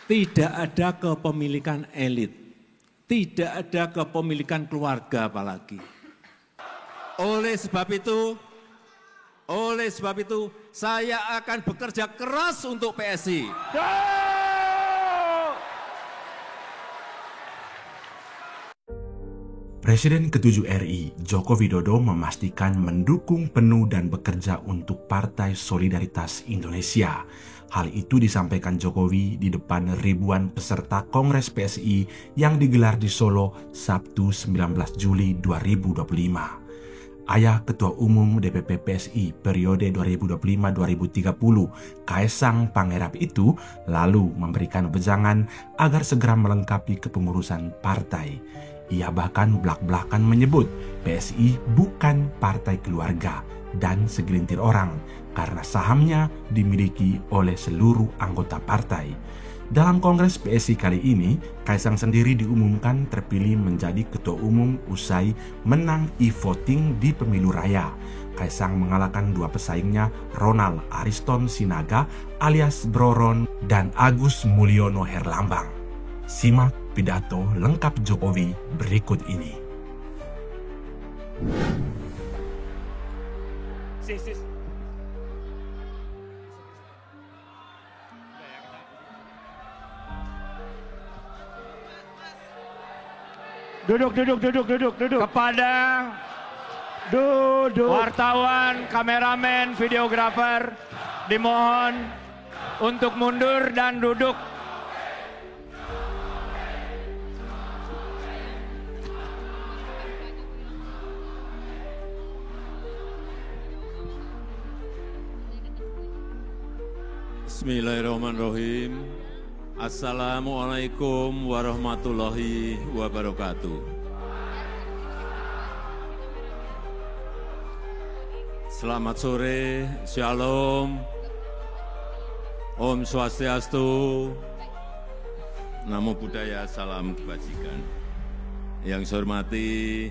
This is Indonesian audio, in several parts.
Tidak ada kepemilikan elit, tidak ada kepemilikan keluarga apalagi. Oleh sebab itu, saya akan bekerja keras untuk PSI. Presiden ke-7 RI, Joko Widodo, memastikan mendukung penuh dan bekerja untuk Partai Solidaritas Indonesia. Hal itu disampaikan Jokowi di depan ribuan peserta Kongres PSI yang digelar di Solo Sabtu 19 Juli 2025. Ayah Ketua Umum DPP PSI periode 2025-2030, Kaesang Pangarep itu lalu memberikan wejangan agar segera melengkapi kepengurusan partai. Ia bahkan belak-belakan menyebut PSI bukan partai keluarga dan segelintir orang karena sahamnya dimiliki oleh seluruh anggota partai. Dalam Kongres PSI kali ini, Kaesang sendiri diumumkan terpilih menjadi Ketua Umum usai menang e-voting di pemilu raya. Kaesang mengalahkan dua pesaingnya, Ronald Ariston Sinaga alias Broron dan Agus Mulyono Herlambang. Simak pidato lengkap Jokowi berikut ini. Duduk. Kepada wartawan, kameramen, videografer, dimohon untuk mundur dan duduk. Bismillahirrahmanirrahim. Assalamualaikum warahmatullahi wabarakatuh. Selamat sore, Shalom, Om Swastiastu, Namo Buddhaya, Salam Kebajikan. Yang saya hormati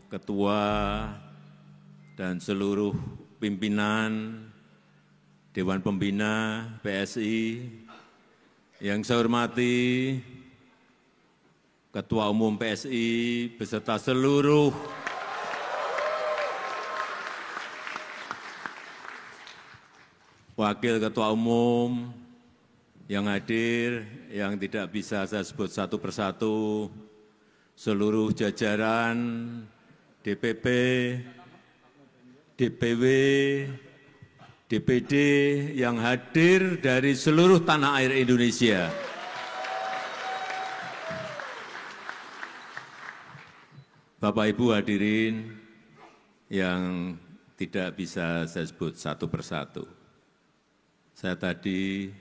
Ketua dan seluruh pimpinan Dewan Pembina PSI, yang saya hormati Ketua Umum PSI beserta seluruh Wakil Ketua Umum yang hadir, yang tidak bisa saya sebut satu persatu, seluruh jajaran DPP, DPW, DPD yang hadir dari seluruh tanah air Indonesia. Bapak Ibu hadirin yang tidak bisa saya sebut satu persatu. Saya tadi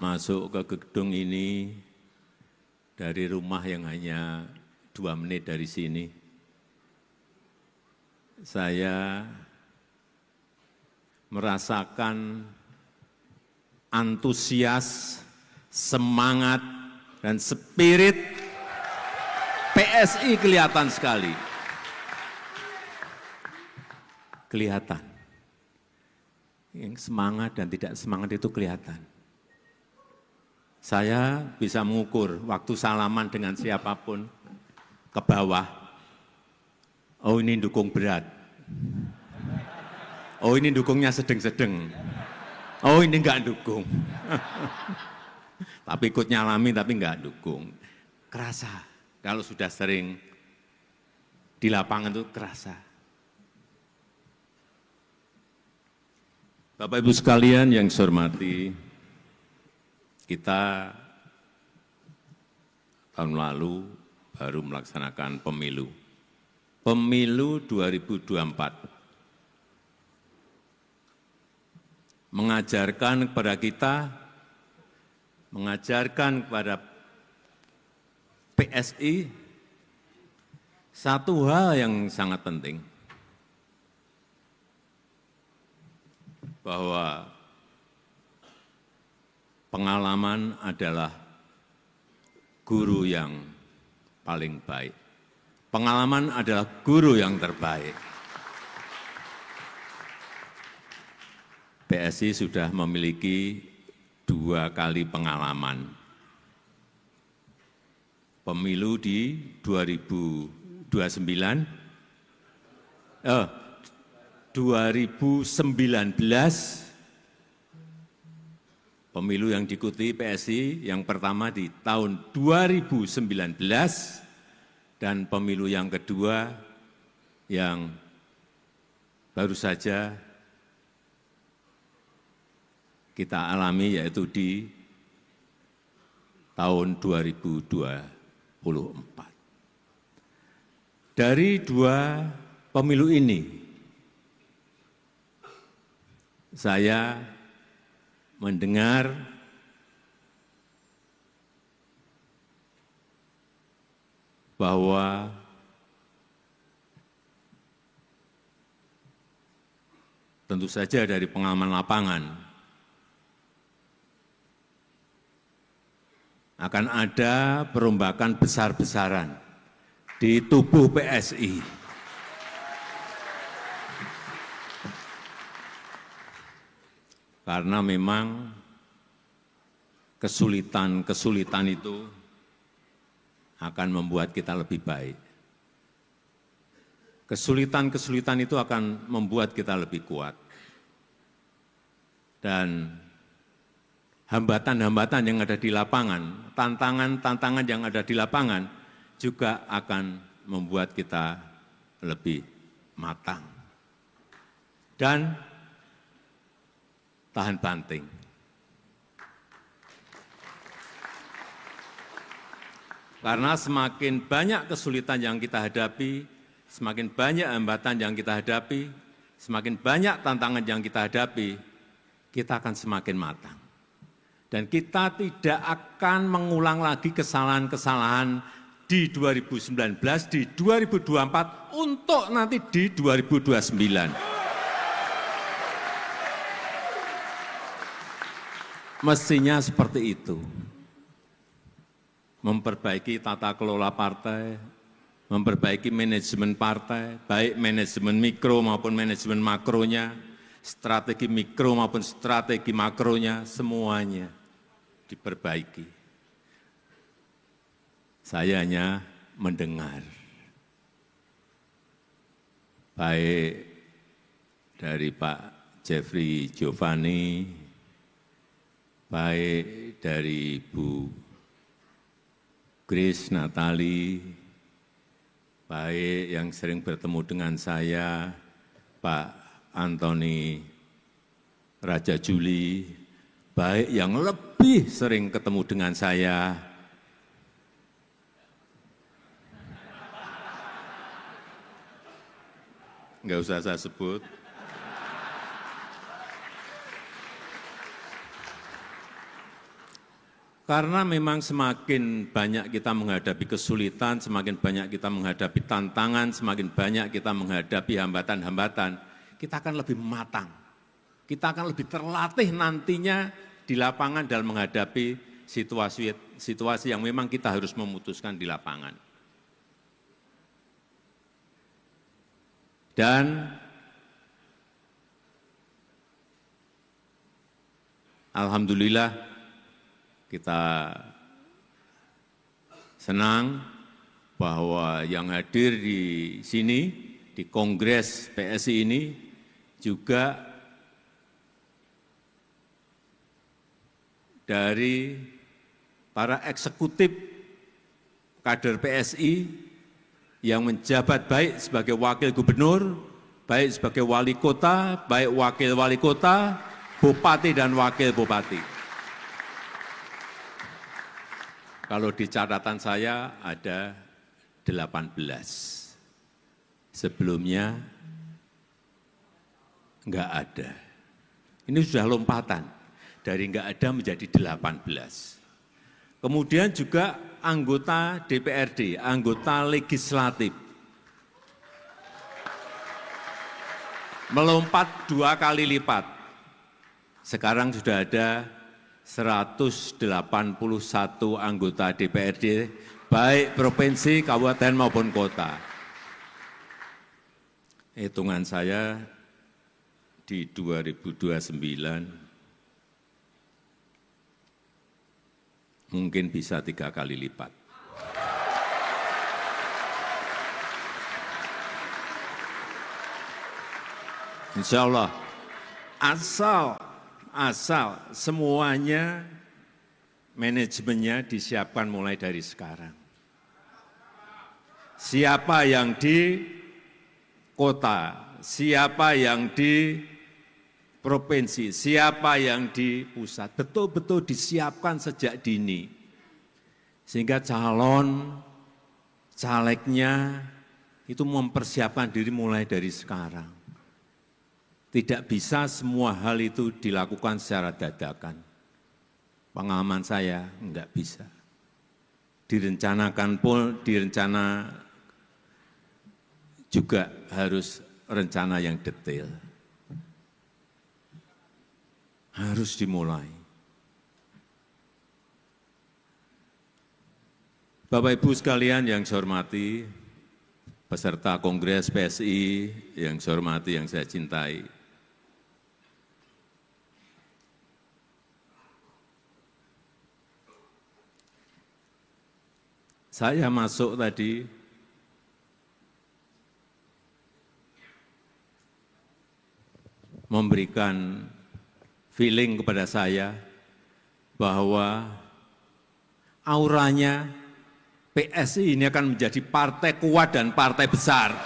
masuk ke gedung ini dari rumah yang hanya 2 menit dari sini. Saya merasakan antusias, semangat, dan spirit PSI kelihatan sekali. Kelihatan. Yang semangat dan tidak semangat itu kelihatan. Saya bisa mengukur waktu salaman dengan siapapun ke bawah. Oh, ini dukung berat. Oh, ini dukungnya sedeng-sedeng. Oh, ini enggak dukung. Tapi ikut nyalami tapi enggak dukung. Kerasa. Kalau sudah sering di lapangan itu kerasa. Bapak Ibu sekalian yang saya hormati, kita tahun lalu baru melaksanakan pemilu. Pemilu 2024. Mengajarkan kepada kita, mengajarkan kepada PSI satu hal yang sangat penting, bahwa pengalaman adalah guru yang paling baik. Pengalaman adalah guru yang terbaik. PSI sudah memiliki 2 kali pengalaman. Pemilu di 2019, pemilu yang diikuti PSI yang pertama di tahun 2019 dan pemilu yang kedua yang baru saja kita alami yaitu di tahun 2024. Dari 2 pemilu ini, saya mendengar bahwa tentu saja dari pengalaman lapangan akan ada perombakan besar-besaran di tubuh PSI. Karena memang kesulitan-kesulitan itu akan membuat kita lebih baik. Kesulitan-kesulitan itu akan membuat kita lebih kuat. Dan hambatan-hambatan yang ada di lapangan, tantangan-tantangan yang ada di lapangan juga akan membuat kita lebih matang dan tahan banting. Karena semakin banyak kesulitan yang kita hadapi, semakin banyak hambatan yang kita hadapi, semakin banyak tantangan yang kita hadapi, kita akan semakin matang. Dan kita tidak akan mengulang lagi kesalahan-kesalahan di 2019, di 2024, untuk nanti di 2029. Mestinya seperti itu. Memperbaiki tata kelola partai, memperbaiki manajemen partai, baik manajemen mikro maupun manajemen makronya, strategi mikro maupun strategi makronya, semuanya diperbaiki. Saya hanya mendengar, baik dari Pak Jeffrey Giovanni, baik dari Bu Grace Natali, baik yang sering bertemu dengan saya, Pak Antoni Raja Juli, baik yang lebih sering ketemu dengan saya, enggak usah saya sebut, karena memang semakin banyak kita menghadapi kesulitan, semakin banyak kita menghadapi tantangan, semakin banyak kita menghadapi hambatan-hambatan, kita akan lebih matang. Kita akan lebih terlatih nantinya di lapangan dalam menghadapi situasi yang memang kita harus memutuskan di lapangan. Dan alhamdulillah kita senang bahwa yang hadir di sini, di Kongres PSI ini juga dari para eksekutif kader PSI yang menjabat baik sebagai wakil gubernur, baik sebagai wali kota, baik wakil wali kota, bupati dan wakil bupati. Kalau di catatan saya ada 18. Sebelumnya enggak ada. Ini sudah lompatan. Dari enggak ada menjadi 18. Kemudian juga anggota DPRD, anggota legislatif. Melompat 2 kali lipat. Sekarang sudah ada 181 anggota DPRD, baik provinsi, kabupaten maupun kota. Hitungan saya di 2029 mungkin bisa 3 kali lipat. Insya Allah, asal semuanya manajemennya disiapkan mulai dari sekarang. Siapa yang di kota, siapa yang di provinsi, siapa yang di pusat, betul-betul disiapkan sejak dini. Sehingga calon, calegnya itu mempersiapkan diri mulai dari sekarang. Tidak bisa semua hal itu dilakukan secara dadakan. Pengalaman saya enggak bisa. Direncanakan pun, juga harus rencana yang detail. Harus dimulai. Bapak Ibu sekalian yang saya hormati, peserta Kongres PSI yang saya hormati, yang saya cintai. Saya masuk tadi memberikan feeling kepada saya bahwa auranya PSI ini akan menjadi partai kuat dan partai besar.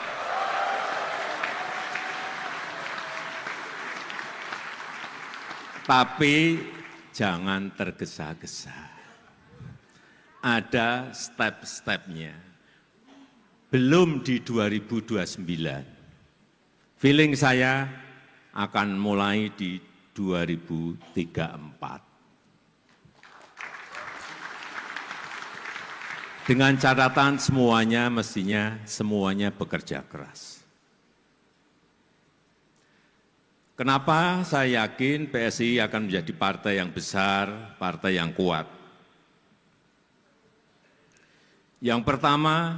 Tapi jangan tergesa-gesa. Ada step-stepnya. Belum di 2029. Feeling saya akan mulai di 2034. Dengan catatan mestinya semuanya bekerja keras. Kenapa saya yakin PSI akan menjadi partai yang besar, partai yang kuat? Yang pertama,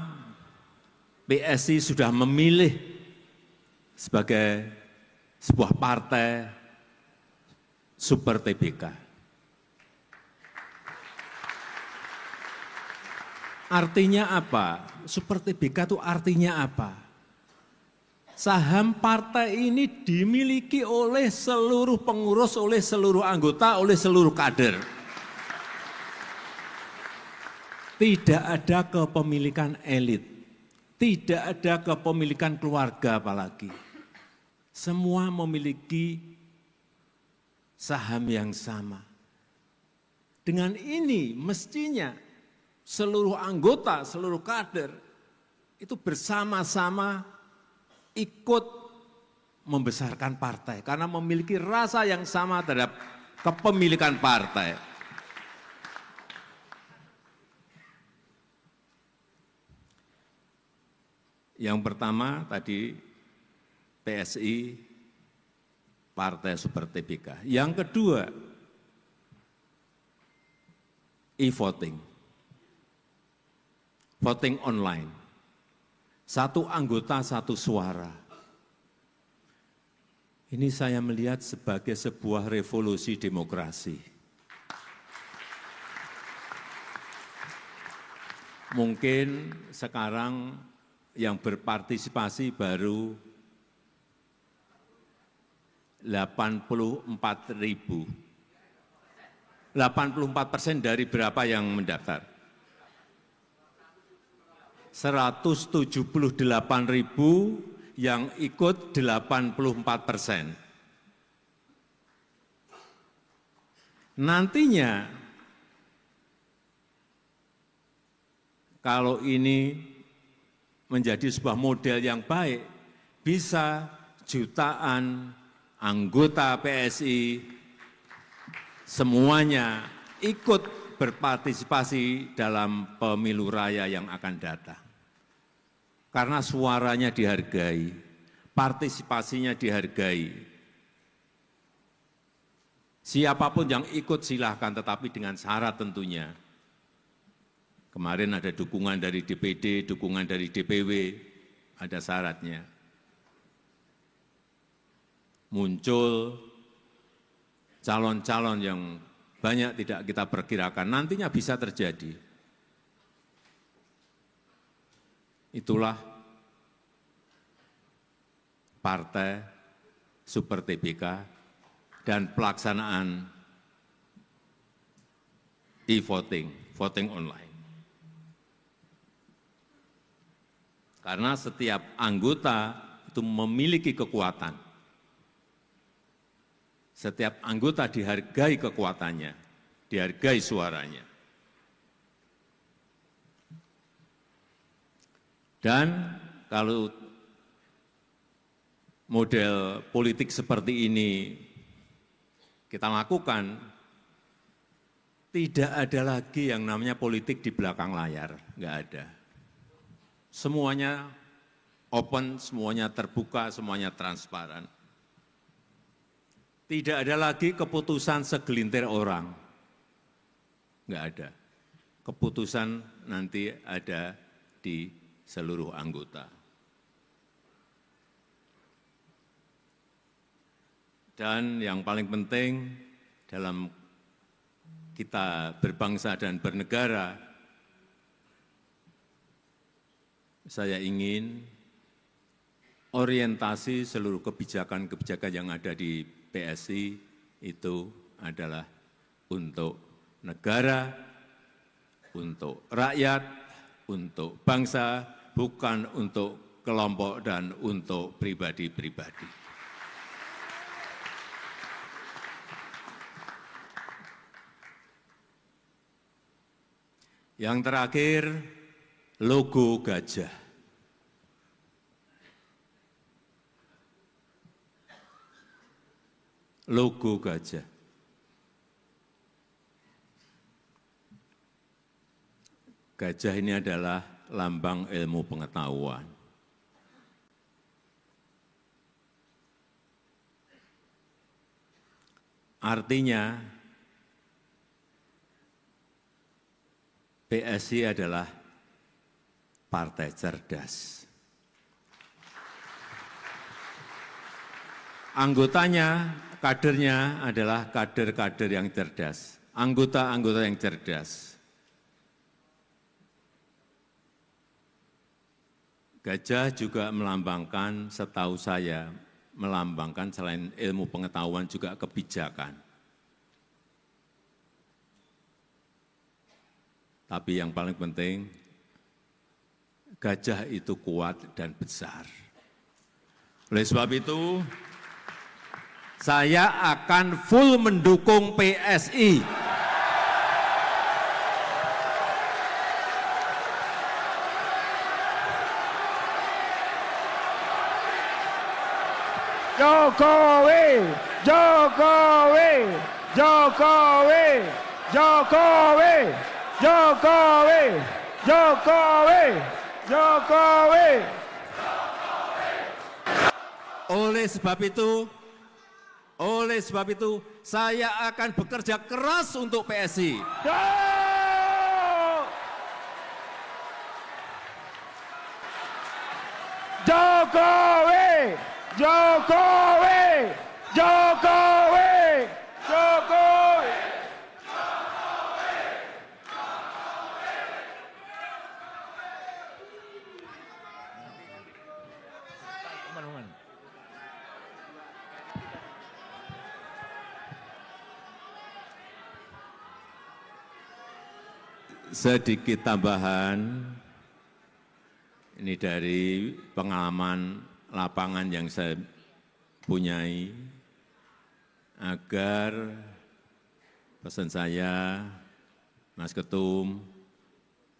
PSI sudah memilih sebagai sebuah partai super TBK. Artinya apa? Super TBK itu artinya apa? Saham partai ini dimiliki oleh seluruh pengurus, oleh seluruh anggota, oleh seluruh kader. Tidak ada kepemilikan elit, tidak ada kepemilikan keluarga apalagi. Semua memiliki saham yang sama. Dengan ini mestinya seluruh anggota, seluruh kader itu bersama-sama ikut membesarkan partai karena memiliki rasa yang sama terhadap kepemilikan partai. Yang pertama tadi PSI partai super TBK. Yang kedua e-voting. Voting online. Satu anggota, satu suara. Ini saya melihat sebagai sebuah revolusi demokrasi. Mungkin sekarang yang berpartisipasi baru 84.000. 84% dari berapa yang mendaftar? 178.000 yang ikut 84%. Nantinya kalau ini menjadi sebuah model yang baik, bisa jutaan anggota PSI semuanya ikut berpartisipasi dalam pemilu raya yang akan datang. Karena suaranya dihargai, partisipasinya dihargai. Siapapun yang ikut silahkan, tetapi dengan syarat tentunya. Kemarin ada dukungan dari DPD, dukungan dari DPW, ada syaratnya. Muncul calon-calon yang banyak tidak kita perkirakan, nantinya bisa terjadi. Itulah partai Super TBK dan pelaksanaan e-voting, voting online. Karena setiap anggota itu memiliki kekuatan. Setiap anggota dihargai kekuatannya, dihargai suaranya. Dan kalau model politik seperti ini kita lakukan, tidak ada lagi yang namanya politik di belakang layar, enggak ada. Semuanya open, semuanya terbuka, semuanya transparan. Tidak ada lagi keputusan segelintir orang, enggak ada. Keputusan nanti ada di seluruh anggota. Dan yang paling penting dalam kita berbangsa dan bernegara, saya ingin orientasi seluruh kebijakan-kebijakan yang ada di PSI itu adalah untuk negara, untuk rakyat, untuk bangsa, bukan untuk kelompok dan untuk pribadi-pribadi. Yang terakhir, logo gajah. Logo gajah. Gajah ini adalah lambang ilmu pengetahuan. Artinya, PSI adalah partai cerdas. Anggotanya, kadernya adalah kader-kader yang cerdas, anggota-anggota yang cerdas. Gajah juga melambangkan, setahu saya, melambangkan selain ilmu pengetahuan juga kebijakan. Tapi yang paling penting, gajah itu kuat dan besar. Oleh sebab itu, saya akan full mendukung PSI. Jokowi, Jokowi, Jokowi, Jokowi, Jokowi, Jokowi, Jokowi. Oleh sebab itu, saya akan bekerja keras untuk PSI. Jokowi, Jokowi, Jokowi, Jokowi. Sedikit tambahan, ini dari pengalaman lapangan yang saya punyai, agar pesan saya, Mas Ketum,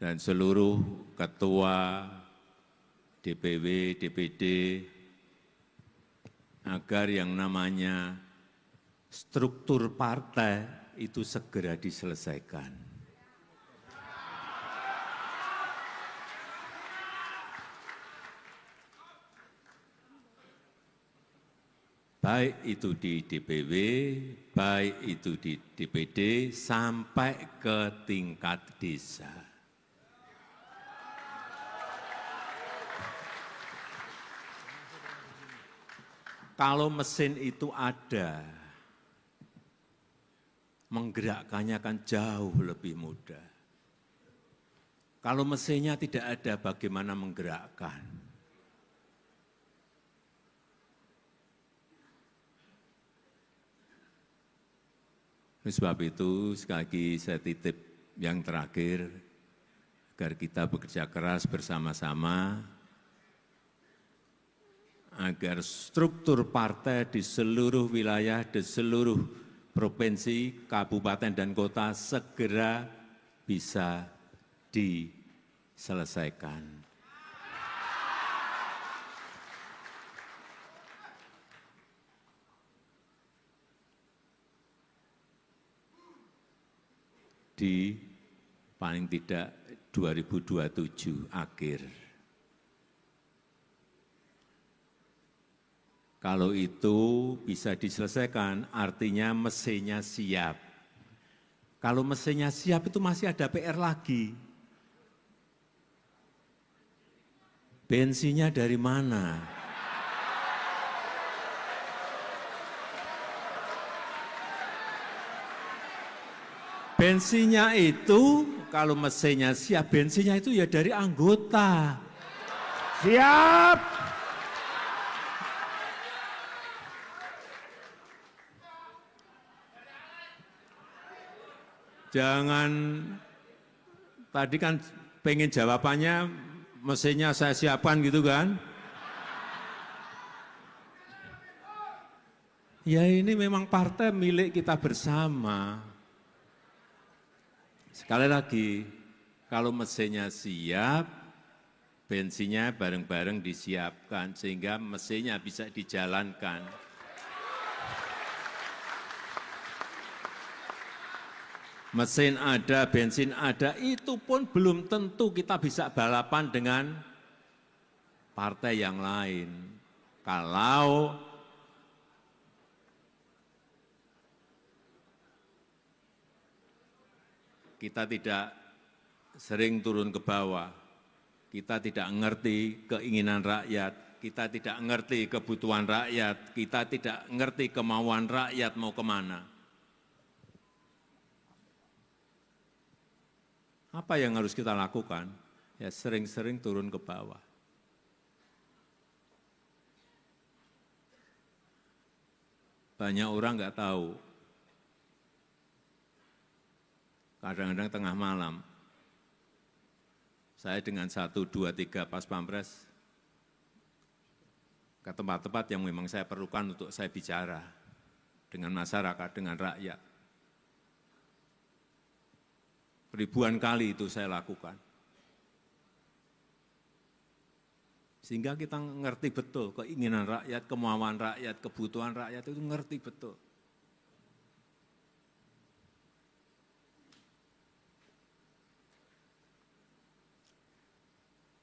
dan seluruh ketua DPW, DPD, agar yang namanya struktur partai itu segera diselesaikan. Baik itu di DPW, baik itu di DPD, sampai ke tingkat desa. Kalau mesin itu ada, menggerakkannya akan jauh lebih mudah. Kalau mesinnya tidak ada, bagaimana menggerakkan? Oleh sebab itu, sekali lagi saya titip yang terakhir, agar kita bekerja keras bersama-sama, agar struktur partai di seluruh wilayah, di seluruh provinsi, kabupaten, dan kota segera bisa diselesaikan. Di paling tidak 2027 akhir. Kalau itu bisa diselesaikan, artinya mesinnya siap. Kalau mesinnya siap itu masih ada PR lagi. Bensinnya dari mana? Bensinnya itu, kalau mesinnya siap, bensinnya itu ya dari anggota. Siap. Jangan, tadi kan pengen jawabannya, mesinnya saya siapkan gitu kan. Ya ini memang partai milik kita bersama. Sekali lagi, kalau mesinnya siap, bensinnya bareng-bareng disiapkan sehingga mesinnya bisa dijalankan. Mesin ada, bensin ada, itu pun belum tentu kita bisa balapan dengan partai yang lain. Kalau kita tidak sering turun ke bawah, kita tidak mengerti keinginan rakyat, kita tidak mengerti kebutuhan rakyat, kita tidak mengerti kemauan rakyat mau kemana. Apa yang harus kita lakukan? Ya sering-sering turun ke bawah. Banyak orang nggak tahu. Kadang-kadang tengah malam, saya dengan 1, 2, 3 pas pampres ke tempat-tempat yang memang saya perlukan untuk saya bicara dengan masyarakat, dengan rakyat. Ribuan kali itu saya lakukan. Sehingga kita ngerti betul keinginan rakyat, kemauan rakyat, kebutuhan rakyat itu ngerti betul.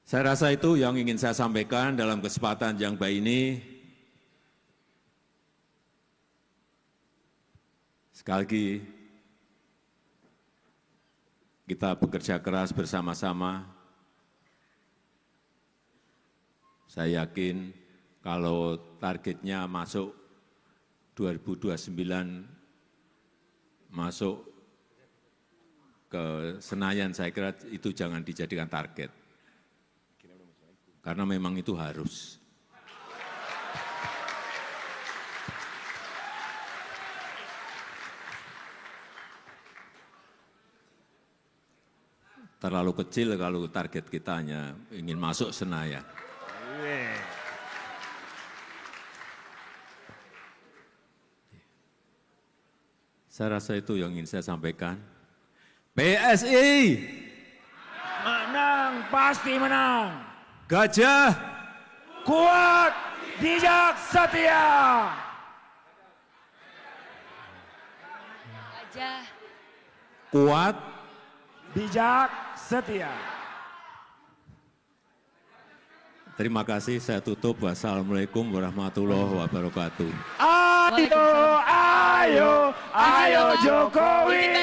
Saya rasa itu yang ingin saya sampaikan dalam kesempatan yang baik ini. Sekali lagi, kita bekerja keras bersama-sama. Saya yakin kalau targetnya masuk 2029, masuk ke Senayan, saya kira itu jangan dijadikan target. Karena memang itu harus. Terlalu kecil kalau target kita hanya ingin masuk Senayan. Saya rasa itu yang ingin saya sampaikan. PSI Menang, pasti menang. Gajah Kuat, bijak, setia. Gajah kuat, Bijak, setia. terima kasih, saya tutup. Wassalamualaikum warahmatullahi wabarakatuh. Ayo, ayo, ayo Jokowi.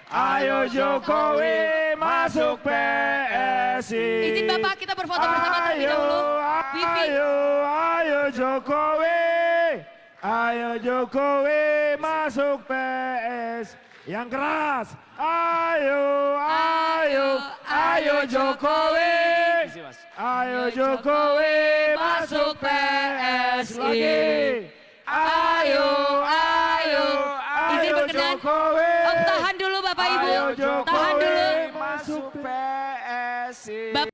Ayo Jokowi masuk PSI. izin Bapak kita berfoto bersama terlebih dahulu. Wifi. Ayo Jokowi. Ayo Jokowi masuk PS. Yang keras. Ayo, ayo, ayo Jokowi. Ayo Jokowi masuk PSI. Ayo, ayo, Izin ayo berkenan. Jokowi. Tahan dulu Bapak Ibu. Ayo Tahan dulu. Jokowi masuk PSI.